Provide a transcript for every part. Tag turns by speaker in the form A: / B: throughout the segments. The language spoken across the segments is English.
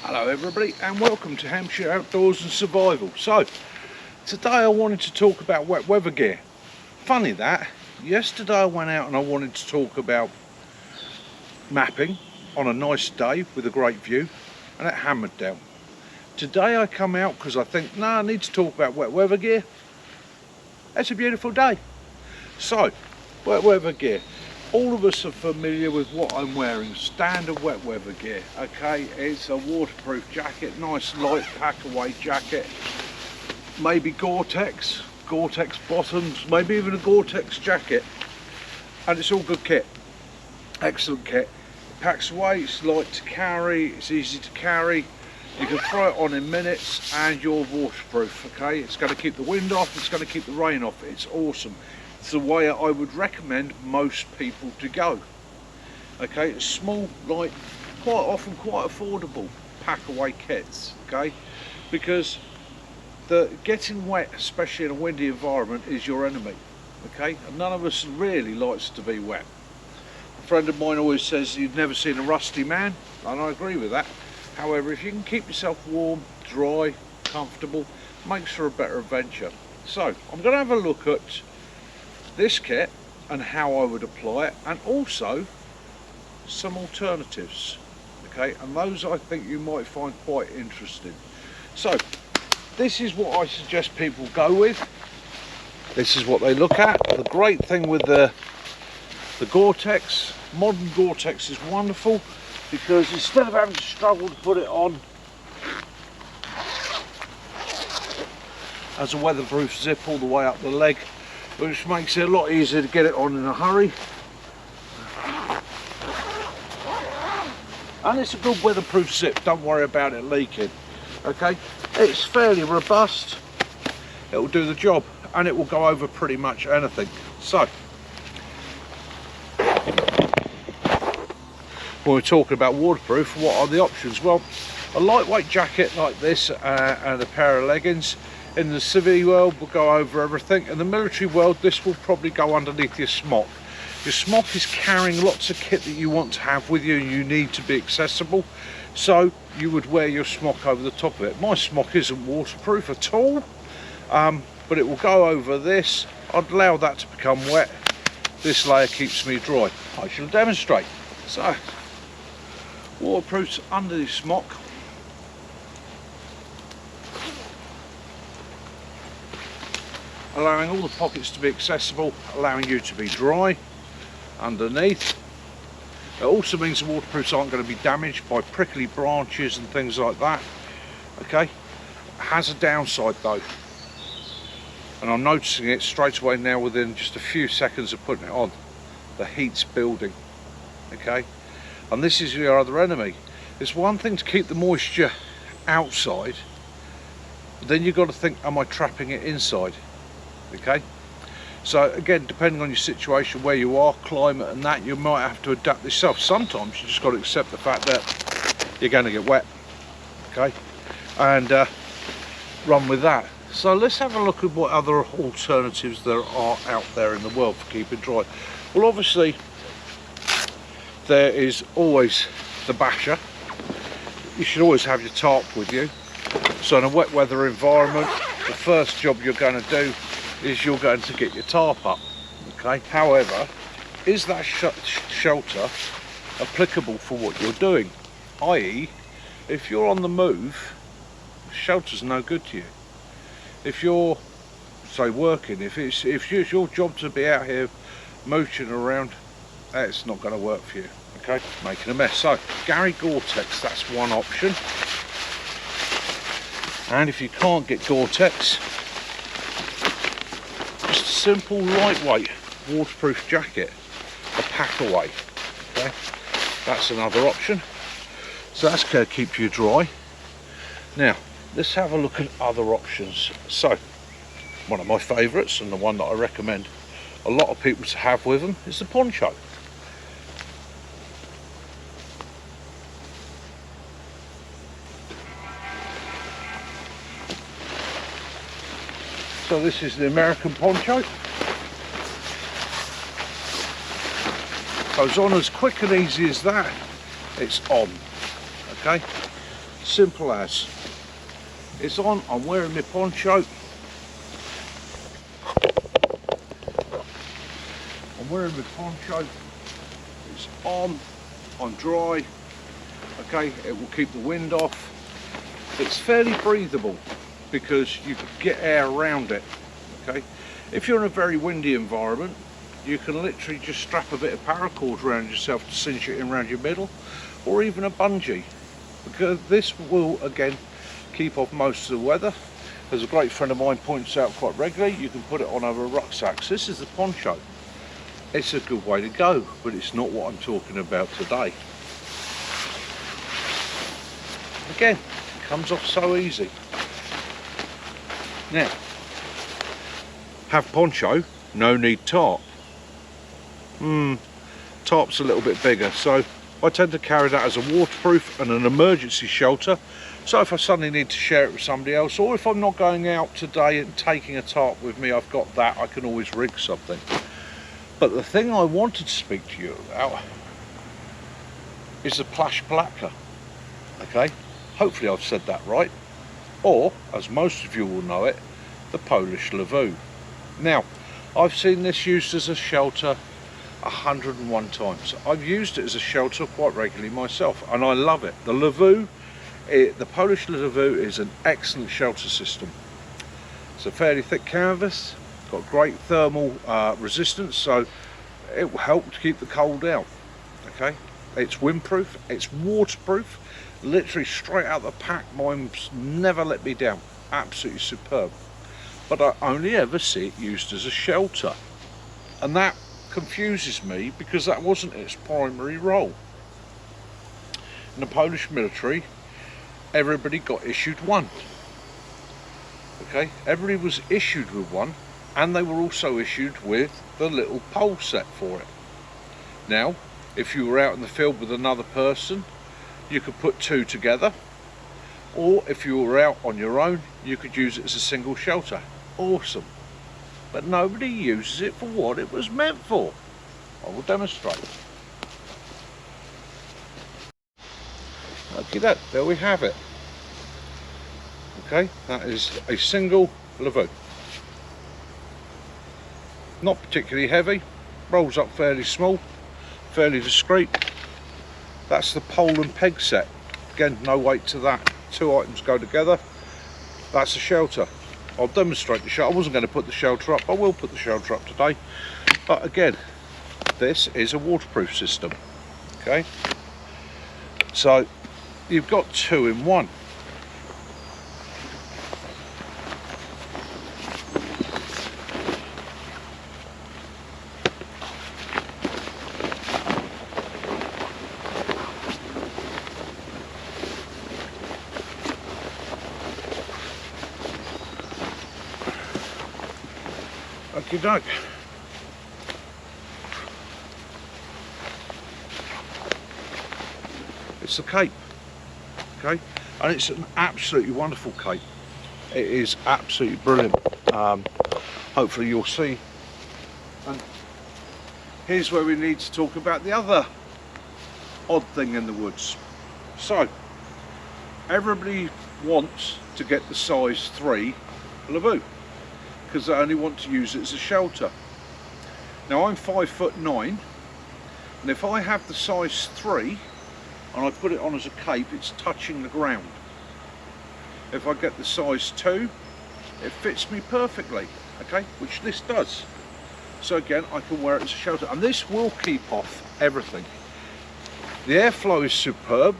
A: Hello everybody and welcome to Hampshire Outdoors and Survival. So today I wanted to talk about wet weather gear. Funny that, yesterday I went out and I wanted to talk about mapping on a nice day with a great view and it hammered down. Today I come out because I think, no, I need to talk about wet weather gear. It's a beautiful day. So, wet weather gear. All of us are familiar with what I'm wearing, standard wet weather gear, okay? It's a waterproof jacket, nice light pack away jacket, maybe Gore-Tex bottoms, maybe even a Gore-Tex jacket, and it's all good kit, excellent kit. It packs away, it's light to carry, it's easy to carry, you can throw it on in minutes and you're waterproof, okay? It's going to keep the wind off, it's going to keep the rain off, it's awesome. It's the way I would recommend most people to go. Okay, it's small, light, quite often quite affordable pack away kits, okay? Because the getting wet, especially in a windy environment, is your enemy, okay? And none of us really likes to be wet. A friend of mine always says you've never seen a rusty man, and I agree with that. However, if you can keep yourself warm, dry, comfortable, makes for a better adventure. So, I'm going to have a look at this kit and how I would apply it, and also some alternatives, okay, and those I think you might find quite interesting. So this is what I suggest people go with. This is what they look at. The great thing with the Gore-Tex, modern Gore-Tex, is wonderful because instead of having to struggle to put it on as a weatherproof zip all the way up the leg, which makes it a lot easier to get it on in a hurry. And it's a good weatherproof zip, don't worry about it leaking. Okay, it's fairly robust, it will do the job and it will go over pretty much anything. So when we're talking about waterproof, what are the options? Well, a lightweight jacket like this and a pair of leggings. In the civvy world, we'll go over everything. In the military world, this will probably go underneath your smock. Your smock is carrying lots of kit that you want to have with you and you need to be accessible. So you would wear your smock over the top of it. My smock isn't waterproof at all, but it will go over this. I'd allow that to become wet. This layer keeps me dry. I shall demonstrate. So, waterproof's under the smock. Allowing all the pockets to be accessible, allowing you to be dry underneath. It also means the waterproofs aren't going to be damaged by prickly branches and things like that. Okay, it has a downside though, and I'm noticing it straight away now within just a few seconds of putting it on. The heat's building, okay, and this is your other enemy. It's one thing to keep the moisture outside, but then you've got to think, am I trapping it inside? Okay, so again, depending on your situation, where you are, climate and that, you might have to adapt yourself. Sometimes you just got to accept the fact that you're going to get wet, okay, and run with that. So let's have a look at what other alternatives there are out there in the world for keeping dry. Well, obviously there is always the basher. You should always have your tarp with you. So in a wet weather environment, the first job you're going to do is you're going to get your tarp up, okay? However, is that shelter applicable for what you're doing? I.e., if you're on the move, shelter's no good to you. If you're, say, working, if it's your job to be out here mooching around, it's not going to work for you, okay? Making a mess. So, Gary Gore-Tex, that's one option. And if you can't get Gore-Tex, just a simple lightweight waterproof jacket, a pack away, okay, that's another option. So that's going to keep you dry. Now let's have a look at other options. So one of my favourites, and the one that I recommend a lot of people to have with them, is the poncho. So this is the American poncho. Goes on as quick and easy as that. It's on. Okay. Simple as. It's on, I'm wearing my poncho. I'm wearing my poncho. It's on, I'm dry. Okay, it will keep the wind off. It's fairly breathable because you can get air around it. Okay, if you're in a very windy environment, you can literally just strap a bit of paracord around yourself to cinch it in around your middle, or even a bungee, because this will again keep off most of the weather. As a great friend of mine points out quite regularly, you can put it on over rucksacks. This is the poncho. It's a good way to go, but it's not what I'm talking about today. Again, it comes off so easy. Now, have poncho, no need tarp. Tarp's a little bit bigger, so I tend to carry that as a waterproof and an emergency shelter. So if I suddenly need to share it with somebody else, or if I'm not going out today and taking a tarp with me, I've got that, I can always rig something. But the thing I wanted to speak to you about is the Plash Blacker. Okay, hopefully I've said that right. Or, as most of you will know it, the Polish LAVVU. Now, I've seen this used as a shelter 101 times. I've used it as a shelter quite regularly myself, and I love it. The LAVVU, the Polish LAVVU is an excellent shelter system. It's a fairly thick canvas, got great thermal resistance, so it will help to keep the cold out. Okay, it's windproof, it's waterproof, literally straight out the pack. Mine's never let me down, absolutely superb. But I only ever see it used as a shelter, and that confuses me because that wasn't its primary role. In the Polish military, everybody got issued one. Okay, everybody was issued with one, and they were also issued with the little pole set for it. Now, if you were out in the field with another person, you could put two together, or if you were out on your own, you could use it as a single shelter. Awesome. But nobody uses it for what it was meant for. I will demonstrate. Okay, there we have it. Okay, that is a single LAVVU. Not particularly heavy, rolls up fairly small, fairly discreet. That's the pole and peg set. Again, no weight to that. Two items go together. That's a shelter. I'll demonstrate the shelter. I wasn't going to put the shelter up. I will put the shelter up today. But again, this is a waterproof system. Okay. So you've got two in one. Okie doke. It's the cape, okay, and it's an absolutely wonderful cape. It is absolutely brilliant. Hopefully you'll see. And here's where we need to talk about the other odd thing in the woods. So everybody wants to get the size 3 LAVVU, because they only want to use it as a shelter. Now I'm 5'9", and if I have the size 3 and I put it on as a cape, it's touching the ground. If I get the size 2, it fits me perfectly, okay, which this does. So again, I can wear it as a shelter, and this will keep off everything. The airflow is superb.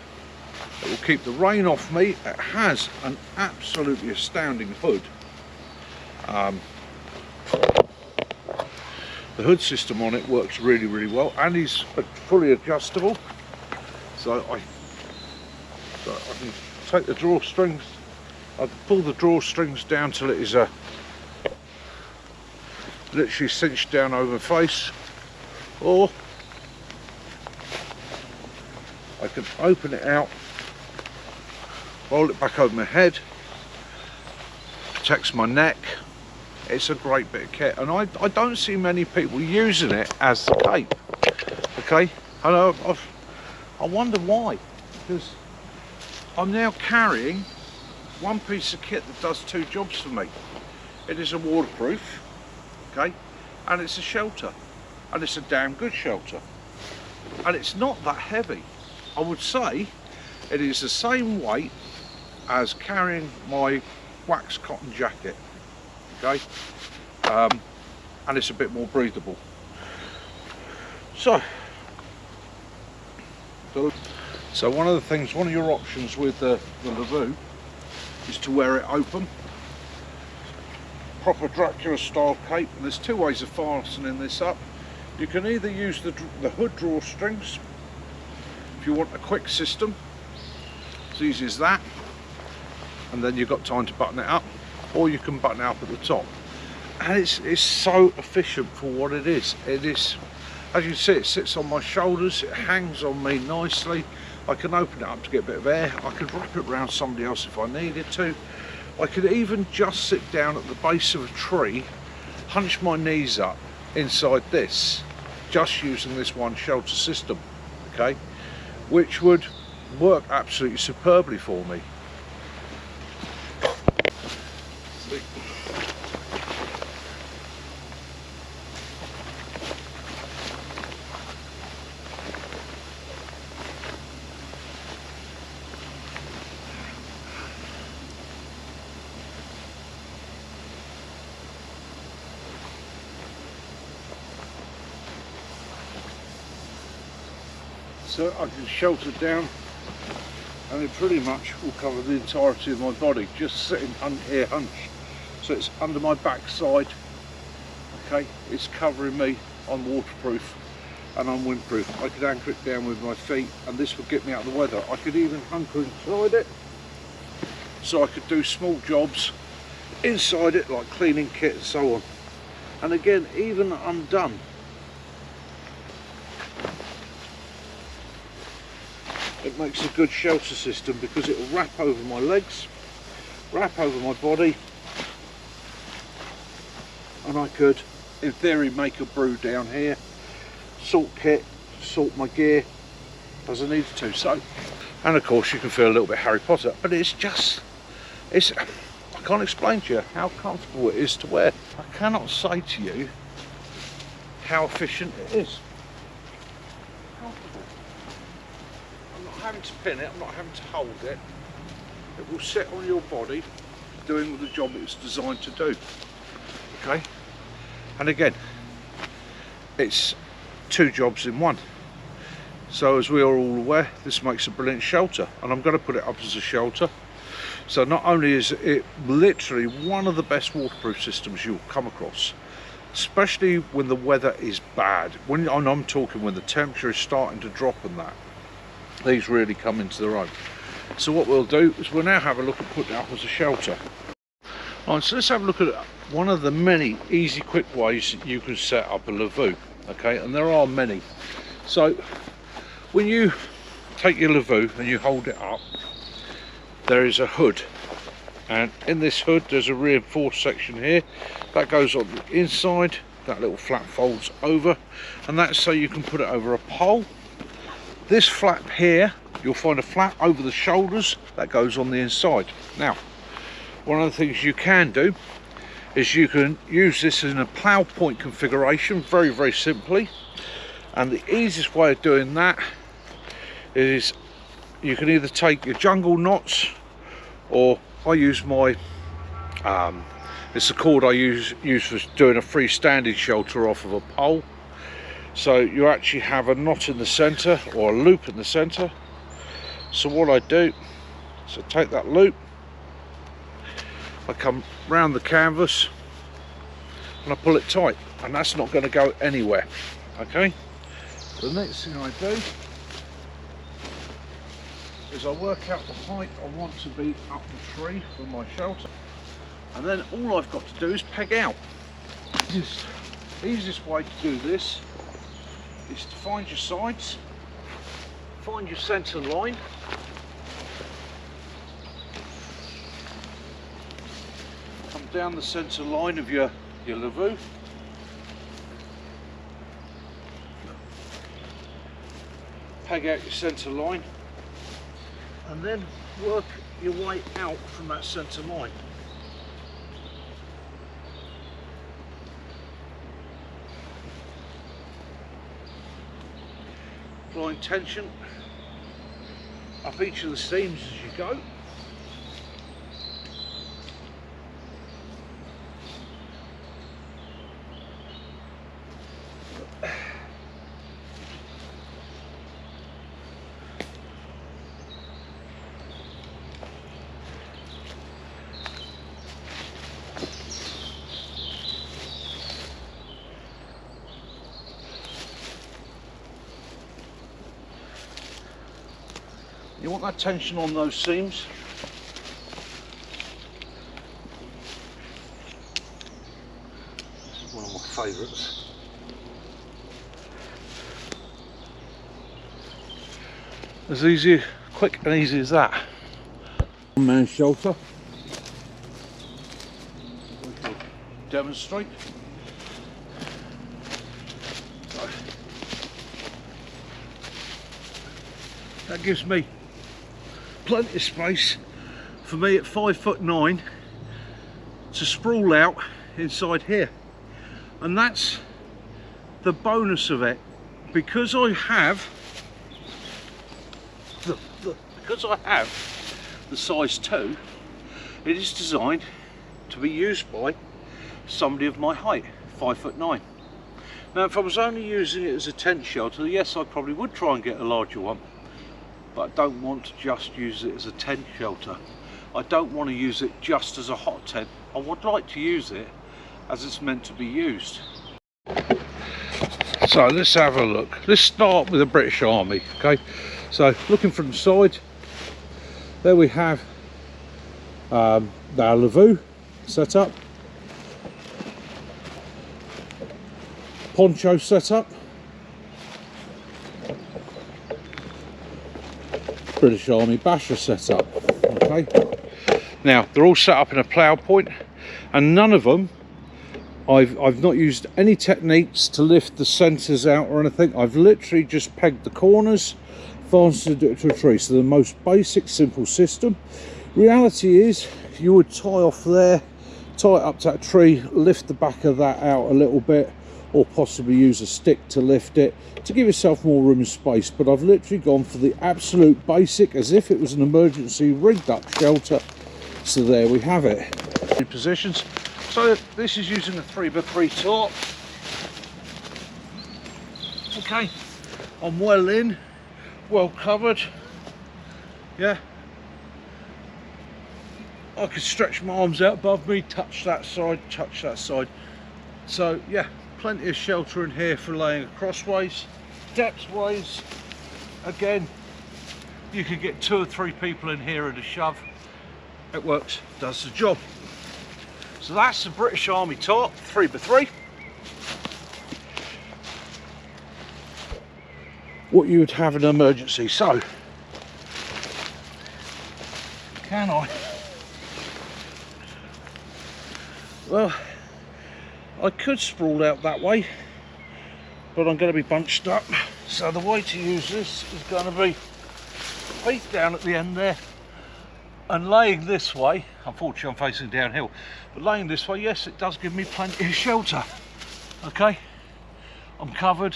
A: It will keep the rain off me. It has an absolutely astounding hood. The hood system on it works really, really well, and is fully adjustable. So I can take the drawstrings, I can pull the drawstrings down till it is literally cinched down over my face, or I can open it out, roll it back over my head, protects my neck. It's a great bit of kit, and I don't see many people using it as the cape. Okay, and I wonder why, because I'm now carrying one piece of kit that does two jobs for me. It is a waterproof, okay, and it's a shelter, and it's a damn good shelter, and it's not that heavy. I would say it is the same weight as carrying my wax cotton jacket, okay, and it's a bit more breathable. So one of the things, one of your options with the LAVVU is to wear it open, proper Dracula style cape, and there's two ways of fastening this up. You can either use the hood drawstrings if you want a quick system, as easy as that, and then you've got time to button it up, or you can button it up at the top, and it's so efficient for what it is. It is, as you see, it sits on my shoulders, it hangs on me nicely. I can open it up to get a bit of air, I could wrap it around somebody else if I needed to. I could even just sit down at the base of a tree, hunch my knees up inside this, just using this one shelter system, okay, which would work absolutely superbly for me. So I can shelter down, and it pretty much will cover the entirety of my body, just sitting here hunched. So it's under my backside, okay, it's covering me. I'm waterproof and I'm windproof. I could anchor it down with my feet, and this would get me out of the weather. I could even hunker inside it, so I could do small jobs inside it, like cleaning kit and so on. And again, even undone, it makes a good shelter system, because it will wrap over my legs, wrap over my body, and I could, in theory, make a brew down here, salt kit, salt my gear as I needed to. So, and of course you can feel a little bit Harry Potter, but it's just, I can't explain to you how comfortable it is to wear. I cannot say to you how efficient it is. Having to pin it, I'm not having to hold it. It will sit on your body, doing the job it's designed to do. Okay, and again, it's two jobs in one. So as we are all aware, this makes a brilliant shelter, and I'm going to put it up as a shelter. So not only is it literally one of the best waterproof systems you'll come across, especially when the weather is bad. And I'm talking when the temperature is starting to drop and that. These really come into their own. So what we'll do is we'll now have a look at putting it up as a shelter. Right, so let's have a look at one of the many easy, quick ways that you can set up a LAVVU. Okay, and there are many. So when you take your LAVVU and you hold it up, there is a hood, and in this hood there's a reinforced section here that goes on the inside. That little flap folds over, and that's so you can put it over a pole. This flap here, you'll find a flap over the shoulders that goes on the inside. Now, one of the things you can do is you can use this in a plough point configuration, very, very simply. And the easiest way of doing that is you can either take your jungle knots, or I use my, it's the cord I use for doing a freestanding shelter off of a pole. So you actually have a knot in the centre, or a loop in the centre. So what I do, so take that loop, I come round the canvas and I pull it tight, and that's not going to go anywhere. Okay, the next thing I do is I work out the height I want to be up the tree for my shelter, and then all I've got to do is peg out. The easiest way to do this is to find your sides, find your centre line, come down the centre line of your LAVVU, peg out your centre line, and then work your way out from that centre line. Applying tension up each of the seams as you go. You want that tension on those seams. This is one of my favourites. As easy, quick and easy as that. One man shelter. Demonstrate. That gives me plenty of space for me at 5'9" to sprawl out inside here, and that's the bonus of it, because I have the size 2. It is designed to be used by somebody of my height, 5'9". Now if I was only using it as a tent shelter, yes, I probably would try and get a larger one, but I don't want to just use it as a tent shelter. I don't want to use it just as a hot tent. I would like to use it as it's meant to be used. So let's have a look. Let's start with the British Army. Okay, so looking from the side, there we have our LAVVU set up, poncho set up, British Army basher setup. Okay, now they're all set up in a plough point, and none of them I've not used any techniques to lift the centres out or anything. I've literally just pegged the corners, fastened it to a tree. So the most basic simple system. Reality is you would tie off there, tie it up to that tree, lift the back of that out a little bit, or possibly use a stick to lift it to give yourself more room and space. But I've literally gone for the absolute basic, as if it was an emergency rigged up shelter. So there we have it. In positions. So this is using a 3x3 tarp. Okay, I'm well in, well covered. Yeah, I could stretch my arms out above me, touch that side, touch that side. So yeah, plenty of shelter in here for laying crossways, depthways. Again, you could get 2 or 3 people in here at a shove. It works, does the job. So that's the British Army tarp, 3x3. What you would have in an emergency. So, can I? Well, I could sprawl out that way, but I'm going to be bunched up. So the way to use this is going to be feet down at the end there, and laying this way. Unfortunately I'm facing downhill, but laying this way, yes, it does give me plenty of shelter. Okay, I'm covered.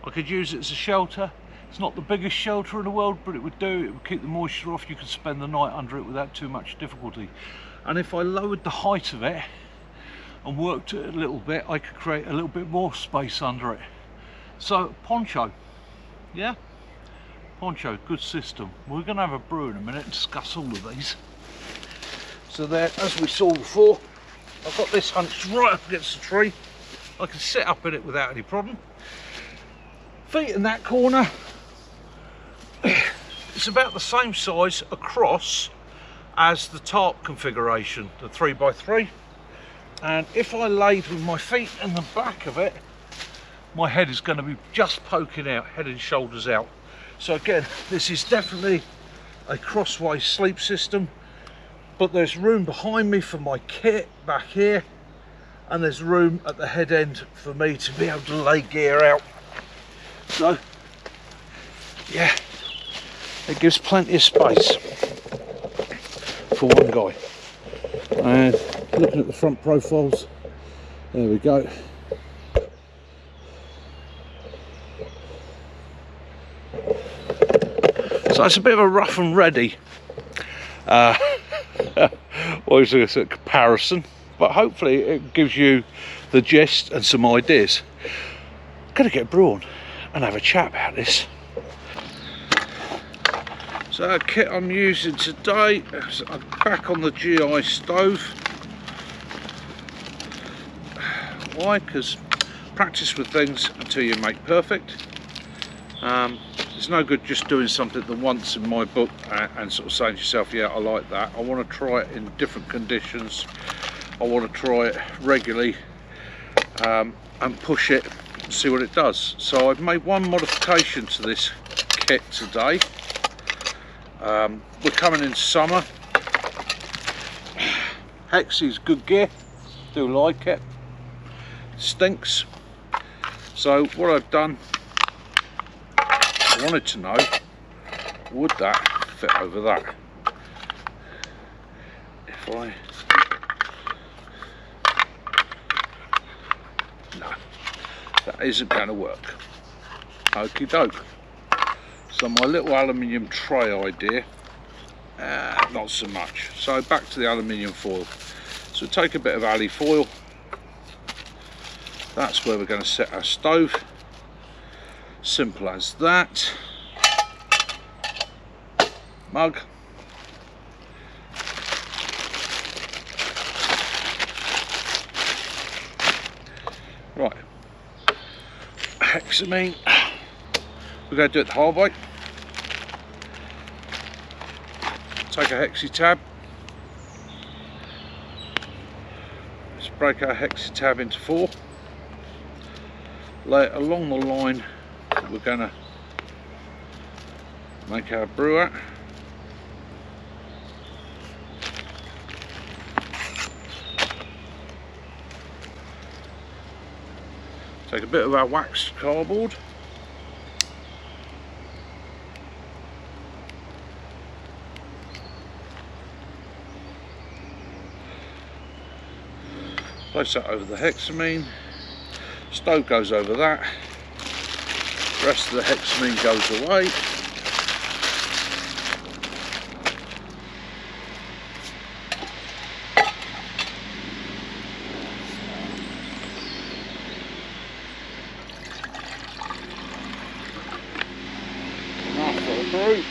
A: I could use it as a shelter. It's not the biggest shelter in the world, but it would do. It would keep the moisture off. You could spend the night under it without too much difficulty. And if I lowered the height of it and worked it a little bit, I could create a little bit more space under it. So poncho, yeah, poncho, good system. We're going to have a brew in a minute and discuss all of these. So there, as we saw before, I've got this hunched right up against the tree. I can sit up in it without any problem. Feet in that corner. It's about the same size across as the tarp configuration, the 3x3. And if I laid with my feet in the back of it, my head is going to be just poking out, head and shoulders out. So again, this is definitely a crossway sleep system, but there's room behind me for my kit back here, and there's room at the head end for me to be able to lay gear out. So yeah, it gives plenty of space for one guy. And looking at the front profiles, there we go. So it's a bit of a rough and ready what is a comparison, but hopefully it gives you the gist and some ideas. Gonna get Braun and have a chat about this. So the kit I'm using today, I'm back on the GI stove. Why? Because practice with things until you make perfect. It's no good just doing something the once in my book and sort of saying to yourself, yeah, I like that. I want to try it in different conditions. I want to try it regularly and push it and see what it does. So I've made one modification to this kit today. We're coming in summer. Hexy's good gear, do like it. Stinks. So what I've done, I wanted to know, would that fit over that? If I... No, that isn't going to work. Okie doke. So my little aluminium tray idea, not so much. So back to the aluminium foil. So take a bit of ali foil. That's where we're going to set our stove. Simple as that. Mug. Right. Hexamine. We're going to do it the hard way. Take a hexi tab. Let's break our hexi tab into 4. Lay it along the line that we're going to make our brew at. Take a bit of our waxed cardboard. Place that over the hexamine. Stove goes over that. The rest of the hexamine goes away. Enough for the brew.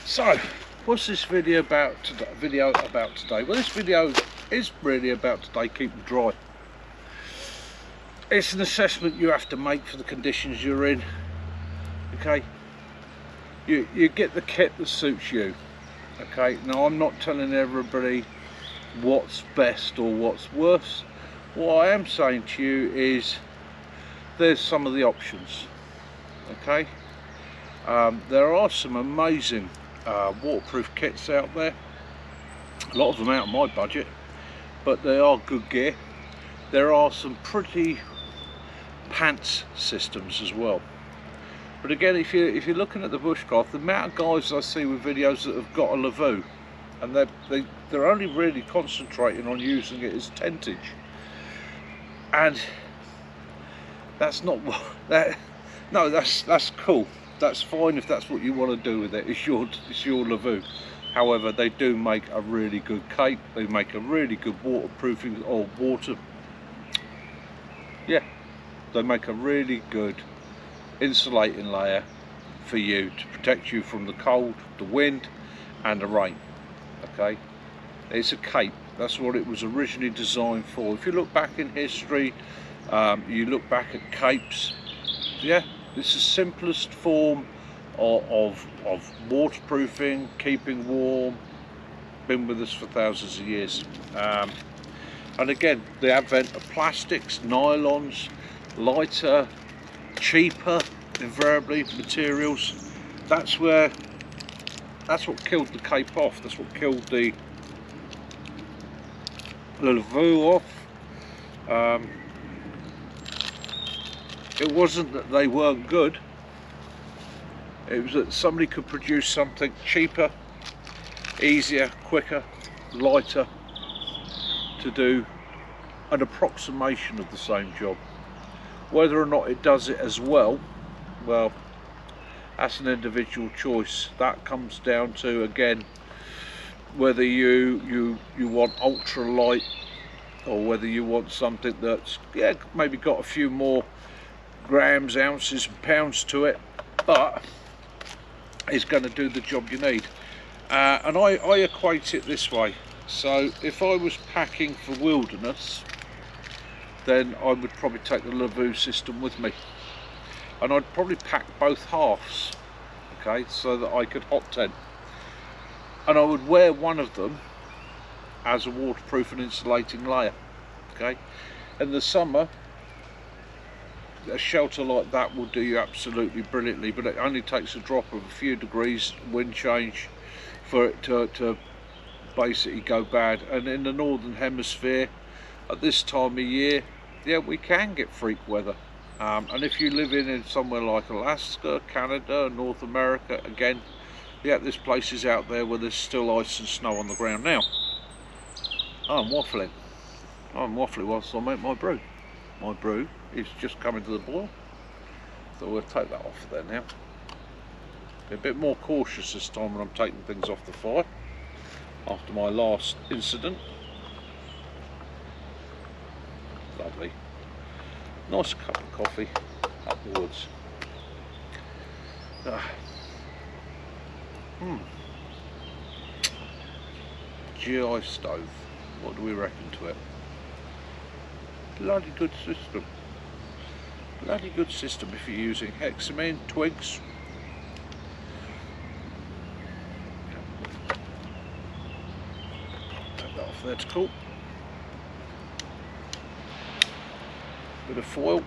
A: So, what's this video about today? Well, this video is really about today, keeping dry. It's an assessment you have to make for the conditions you're in. Okay, you get the kit that suits you. Okay, now I'm not telling everybody what's best or what's worse. What I am saying to you is there's some of the options. Okay, there are some amazing waterproof kits out there, a lot of them out of my budget, but they are good gear. There are some pretty pants systems as well, but again, if you're looking at the bushcraft, the amount of guys I see with videos that have got a LAVVU and they're only really concentrating on using it as tentage, and that's not what that. No, that's cool. That's fine if that's what you want to do with it. It's your LAVVU. However, they do make a really good cape. They make a really good waterproofing or water. Yeah, they make a really good insulating layer for you to protect you from the cold, the wind, and the rain. Okay, it's a cape. That's what it was originally designed for. If you look back in history, you look back at capes. Yeah. This is the simplest form of waterproofing, keeping warm, been with us for thousands of years. And again, the advent of plastics, nylons, lighter, cheaper, invariably, materials, that's where that's what killed the Cape off. That's what killed the LAVVU off. It wasn't that they weren't good. It was that somebody could produce something cheaper, easier, quicker, lighter to do an approximation of the same job. Whether or not it does it as well, that's an individual choice. That comes down to, again, whether you want ultra light or whether you want something that's maybe got a few more grams, ounces and pounds to it, but it's going to do the job you need. And I equate it this way. So if I was packing for wilderness, then I would probably take the LAVVU system with me, and I'd probably pack both halves, okay, so that I could hot tent, and I would wear one of them as a waterproof and insulating layer. Okay, in the summer a shelter like that will do you absolutely brilliantly, but it only takes a drop of a few degrees wind change for it to basically go bad. And in the northern hemisphere at this time of year, we can get freak weather, and if you live in somewhere like Alaska, Canada, North America, again, there's places out there where there's still ice and snow on the ground. Now I'm waffling whilst I make my brew. My brew is just coming to the boil, so we'll take that off there now. Be a bit more cautious this time when I'm taking things off the fire after my last incident. Lovely, nice cup of coffee up the woods. GI stove, what do we reckon to it? Bloody good system. Bloody good system if you're using hexamine, twigs. Take that off there to cool. Bit of foil.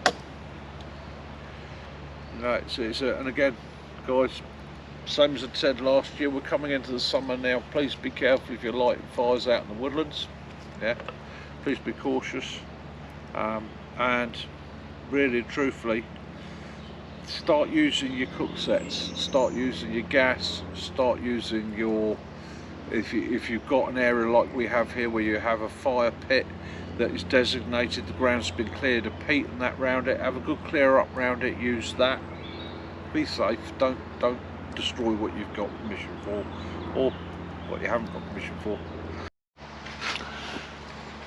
A: Right, and again, guys, same as I said last year, we're coming into the summer now. Please be careful if you're lighting fires out in the woodlands. Please be cautious, and really truthfully, start using your cook sets, start using your gas, start using your, if you've got an area like we have here where you have a fire pit that is designated, the ground's been cleared of peat and that round it, have a good clear up round it, use that. Be safe, don't destroy what you've got permission for, or what you haven't got permission for.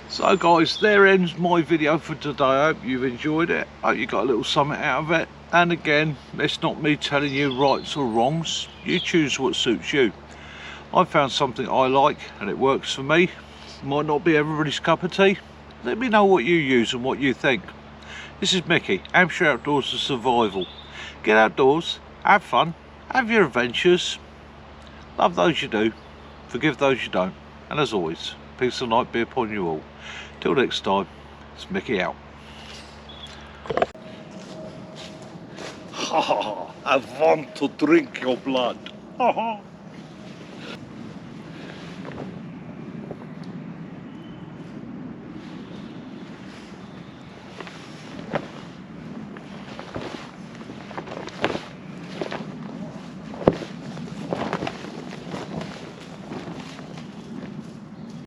A: So guys, there ends my video for today. I hope you've enjoyed it. I hope you got a little something out of it. And again, it's not me telling you rights or wrongs. You choose what suits you. I found something I like and it works for me. Might not be everybody's cup of tea. Let me know what you use and what you think. This is Mickey, Hampshire Outdoors and Survival. Get outdoors, have fun, have your adventures. Love those you do, forgive those you don't. And as always, peace and light be upon you all. Till next time, it's Mickey out. Ha ha ha, I want to drink your blood. Ha ha.